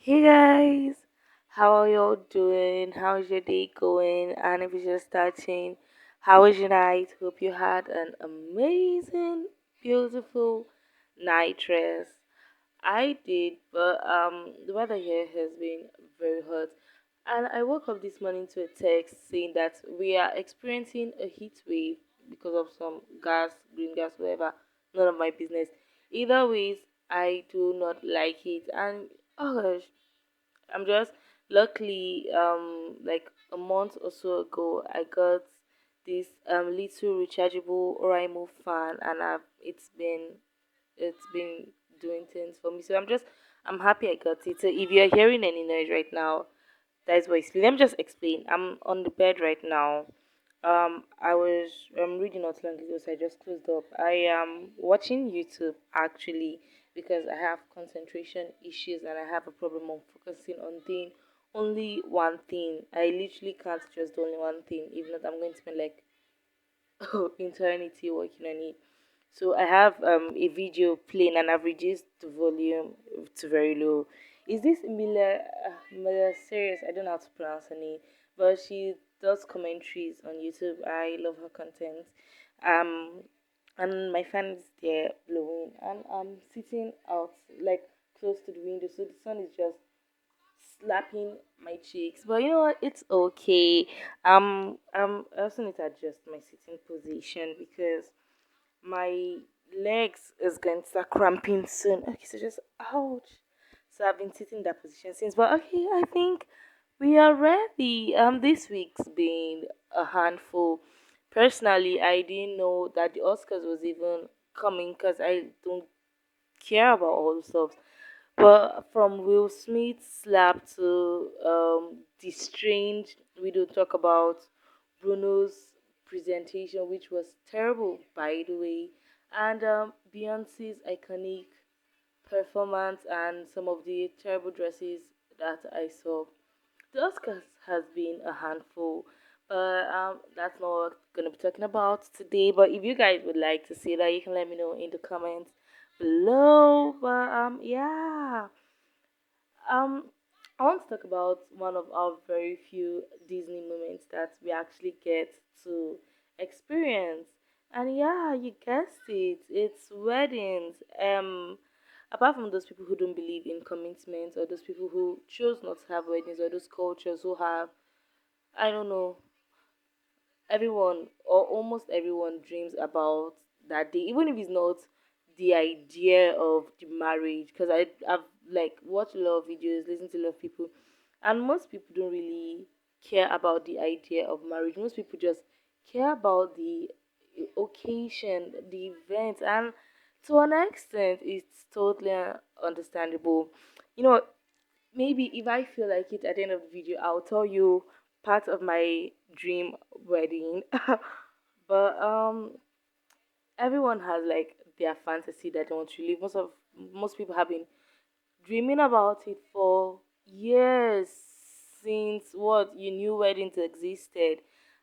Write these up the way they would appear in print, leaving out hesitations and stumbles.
Hey guys, how are y'all doing? How's your day going? And if you're just starting, how was your night? Hope you had an amazing, beautiful night rest. I did, but the weather here has been very hot. And I woke up this morning to a text saying that we are experiencing a heat wave because of some gas, green gas, whatever. None of my business. Either ways, I do not like it. And oh gosh, I'm just luckily like a month or so ago I got this little rechargeable Oraimo fan and it's been doing things for me. So I'm happy I got it. So if you're hearing any noise right now, that is what it's. Let me just explain. I'm on the bed right now. I was reading not long ago, so I just closed up. I am watching YouTube actually because I have concentration issues and I have a problem of focusing on doing only one thing. I literally can't just do only one thing. If not, I'm going to spend like eternity working on it. So I have a video playing and I've reduced the volume to very low. Is this Mila Serious? I don't know how to pronounce her name, but she does commentaries on YouTube. I love her content. Um, and my fan is there blowing, and I'm sitting out like close to the window, so the sun is just slapping my cheeks. But you know what? It's okay. I also need to adjust my sitting position because my legs is going to start cramping soon. Okay, so just ouch. So I've been sitting in that position since, but okay, I think we are ready. This week's been a handful. Personally, I didn't know that the Oscars was even coming because I don't care about all the stuff. But from Will Smith's slap to the strange we don't talk about Bruno's presentation, which was terrible by the way, and Beyonce's iconic performance and some of the terrible dresses that I saw. The Oscars has been a handful, but that's not what we're gonna be talking about today. But if you guys would like to see that, you can let me know in the comments below. But yeah, um, I want to talk about one of our very few Disney moments that we actually get to experience. And yeah, you guessed it. It's weddings. Apart from those people who don't believe in commitment, or those people who choose not to have weddings, or those cultures who have, I don't know, everyone or almost everyone dreams about that day, even if it's not the idea of the marriage. Because I've like watched a lot of videos, listened to a lot of people, and most people don't really care about the idea of marriage. Most people just care about the occasion, the event, and to an extent, it's totally understandable. You know, maybe if I feel like it at the end of the video, I'll tell you part of my dream wedding. But everyone has like their fantasy that they want to live. Most people have been dreaming about it for years since what you knew weddings existed,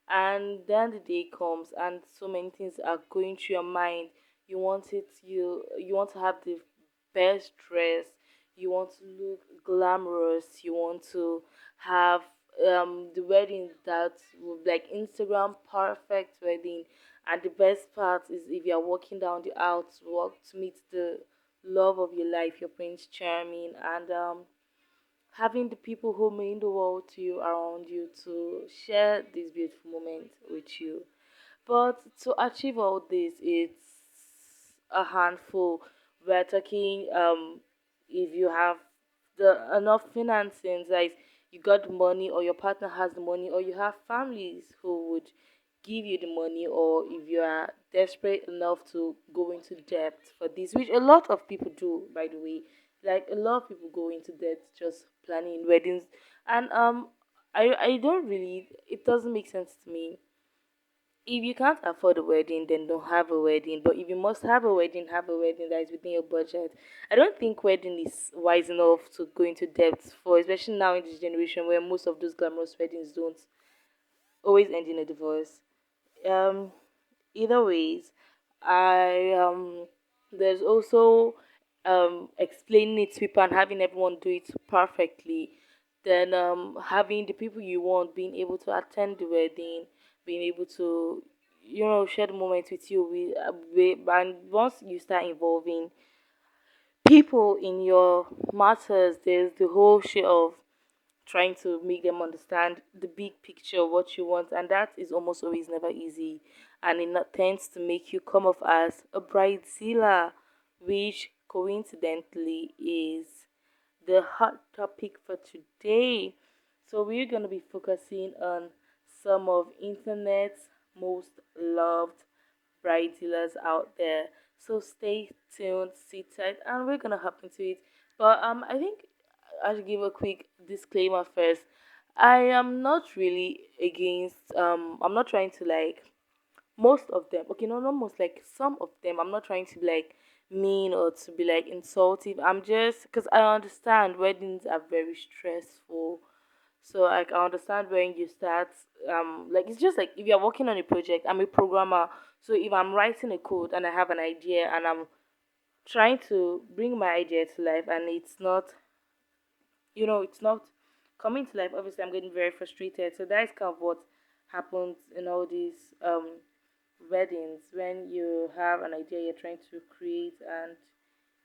and then the day comes and so many things are going through your mind. You want to have the best dress, you want to look glamorous, you want to have the wedding that will be like Instagram perfect wedding. And the best part is if you're walking down the aisle to walk to meet the love of your life, your Prince Charming, and having the people who mean the world to you around you to share this beautiful moment with you. But to achieve all this, it's a handful. We're talking if you have the enough financing, like you got the money, or your partner has the money, or you have families who would give you the money, or if you are desperate enough to go into debt for this, which a lot of people do, by the way. Like a lot of people go into debt just planning weddings, and I don't really. It doesn't make sense to me. If you can't afford a wedding, then don't have a wedding. But if you must have a wedding that is within your budget. I don't think wedding is wise enough to go into debt for, especially now in this generation where most of those glamorous weddings don't always end in a divorce. Either ways, I there's also explaining it to people and having everyone do it perfectly, then having the people you want being able to attend the wedding, being able to share the moment with you. And once you start involving people in your matters, there's the whole shit of trying to make them understand the big picture of what you want, and that is almost always never easy, and it tends to make you come off as a bridezilla, which coincidentally is the hot topic for today. So we're going to be focusing on some of internet's most loved bridezillas out there. So stay tuned, sit tight, and we're gonna hop into it. But I think I should give a quick disclaimer first. I am not really against. I'm not trying to like most of them. Okay, no, not most. Like some of them. I'm not trying to be like mean or to be like insultive. I'm just because I understand weddings are very stressful, so like I understand when you start like it's just like if you're working on a project, I'm a programmer. So if I'm writing a code and I have an idea and I'm trying to bring my idea to life and it's not coming to life, obviously I'm getting very frustrated. So that is kind of what happens in all these weddings when you have an idea you're trying to create and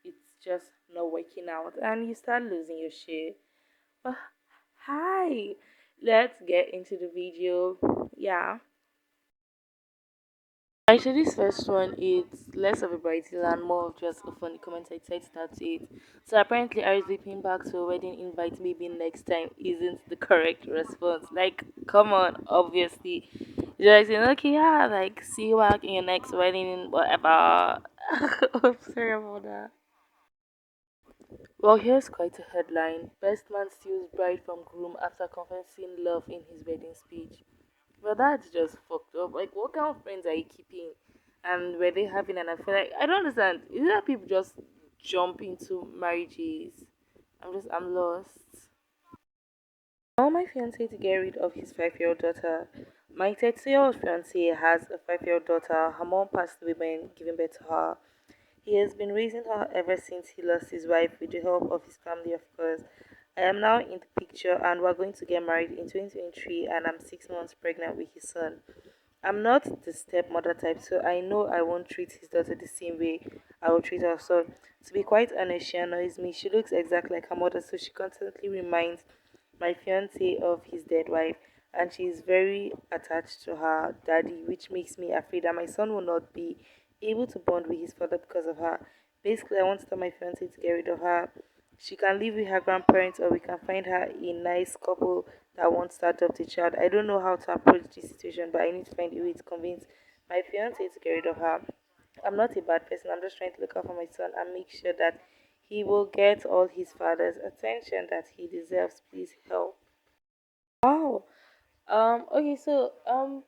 it's just not working out and you start losing your shit. But hi, let's get into the video. Yeah. Alright, so this first one is less of a brighty and more of just a funny comment I decided to start it. So apparently RSVPing back to a wedding invite maybe next time isn't the correct response. Like, come on, obviously. You're like saying, okay, yeah, like see you back in your next wedding, whatever. I'm sorry about that. Well, here's quite a headline. Best man steals bride from groom after confessing love in his wedding speech. Well, that's just fucked up. Like, what kind of friends are you keeping? And were they having an affair? Like, I don't understand. Is it that people just jump into marriages? I'm lost. I want my fiance to get rid of his 5-year-old daughter. My 30-year-old fiance has a 5-year-old daughter. Her mom passed away when giving birth to her. He has been raising her ever since he lost his wife with the help of his family, of course. I am now in the picture and we're going to get married in 2023 and I'm 6 months pregnant with his son. I'm not the stepmother type, so I know I won't treat his daughter the same way I will treat her son. To be quite honest, she annoys me. She looks exactly like her mother, so she constantly reminds my fiance of his dead wife, and she is very attached to her daddy, which makes me afraid that my son will not be able to bond with his father because of her. Basically, I want to tell my fiance to get rid of her. She can live with her grandparents, or we can find her a nice couple that wants to adopt a child. I don't know how to approach this situation, but I need to find a way to convince my fiance to get rid of her. I'm not a bad person. I'm just trying to look out for my son and make sure that he will get all his father's attention that he deserves. Please help. Wow. Okay, so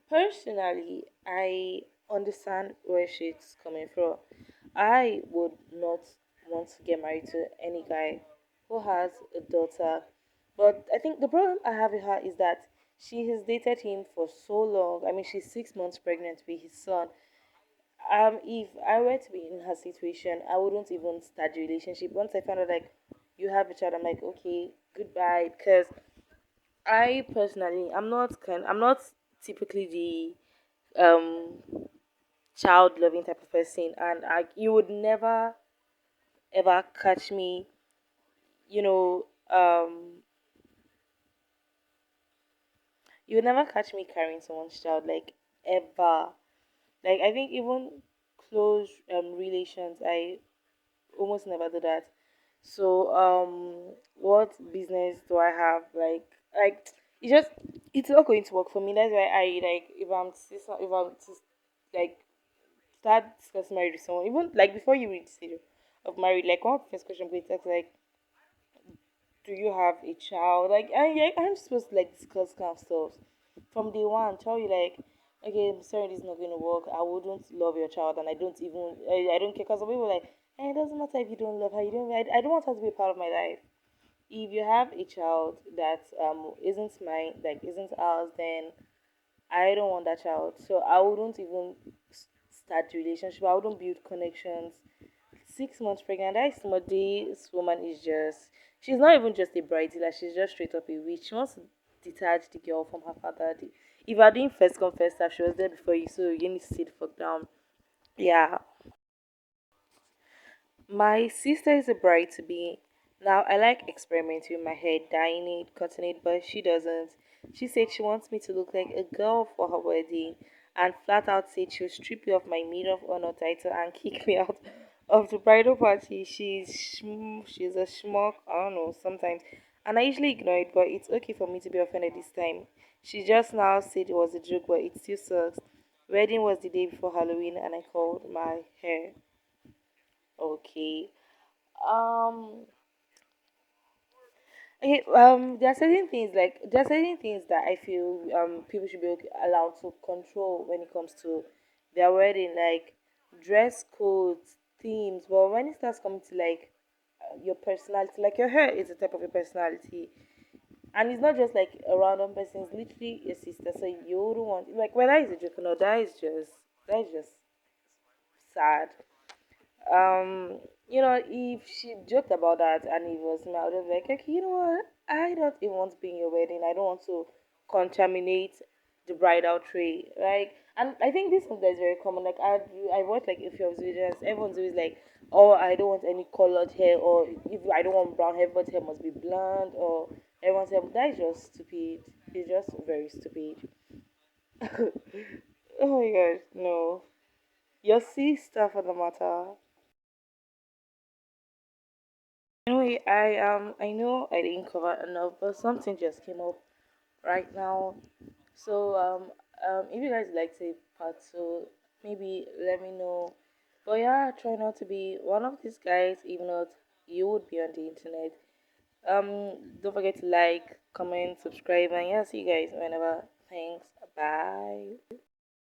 personally I understand where she's coming from. I would not want to get married to any guy who has a daughter. But I think the problem I have with her is that she has dated him for so long. I mean, she's 6 months pregnant with his son. If I were to be in her situation, I wouldn't even start the relationship. Once I found out like you have a child, I'm like, okay, goodbye. Because I personally, I'm not typically the child loving type of person, and you would never ever catch me, you know, you would never catch me carrying someone's child, like ever. Like I think even close relations, I almost never do that. So what business do I have? Like it's just it's not going to work for me. That's why I like if I'm to like start discussing marriage with someone, even like before you reach the stage of married, like one of the first question we text like, do you have a child? Like I'm supposed to like discuss kind of stuff from day one. Tell you like, okay, I'm sorry, this is not going to work. I wouldn't love your child, and I don't even I don't care because some people are like, it doesn't matter if you don't love her. You don't. I don't want her to be a part of my life. If you have a child that isn't mine, like isn't ours, then I don't want that child. So I wouldn't even start the relationship. I wouldn't build connections 6 months pregnant. That is smart. This woman is just, she's not even just a bridezilla, she's just straight up a witch. She wants to detach the girl from her father. If you're doing first come first serve, she was there before you, so you need to sit the fuck down. Yeah. My sister is a bride to be. Now I like experimenting with my hair, dyeing it, cutting it, but she doesn't. She said she wants me to look like a girl for her wedding, and flat out said she'll strip me of my maid of honor title and kick me out of the bridal party. She's a schmuck. I don't know sometimes, and I usually ignore it, but it's okay for me to be offended this time. She just now said it was a joke, but it still sucks. Wedding was the day before Halloween, and I called my hair. Okay. Um, okay, there are certain things that I feel people should be allowed to control when it comes to their wedding, like dress codes, themes. But when it starts coming to like your personality, like your hair is a type of your personality, and it's not just like a random person; it's literally your sister. So you wouldn't want like whether it's a joke or not. That is just sad. If she joked about that and it was me, I would have like, okay, you know what? I don't even want to be in your wedding. I don't want to contaminate the bridal tray. Like, and I think this one that is very common. Like, I watch like a few of these videos. Everyone's always like, oh, I don't want any colored hair, or if I don't want brown hair, but hair must be blonde, or everyone's hair. That is just stupid. It's just very stupid. Oh my gosh, no. Your sister for the matter. Anyway, I know I didn't cover enough, but something just came up right now. So if you guys like to part two, maybe let me know. But yeah, try not to be one of these guys. If not, you would be on the internet. Don't forget to like, comment, subscribe, and yeah, see you guys whenever. Thanks. Bye.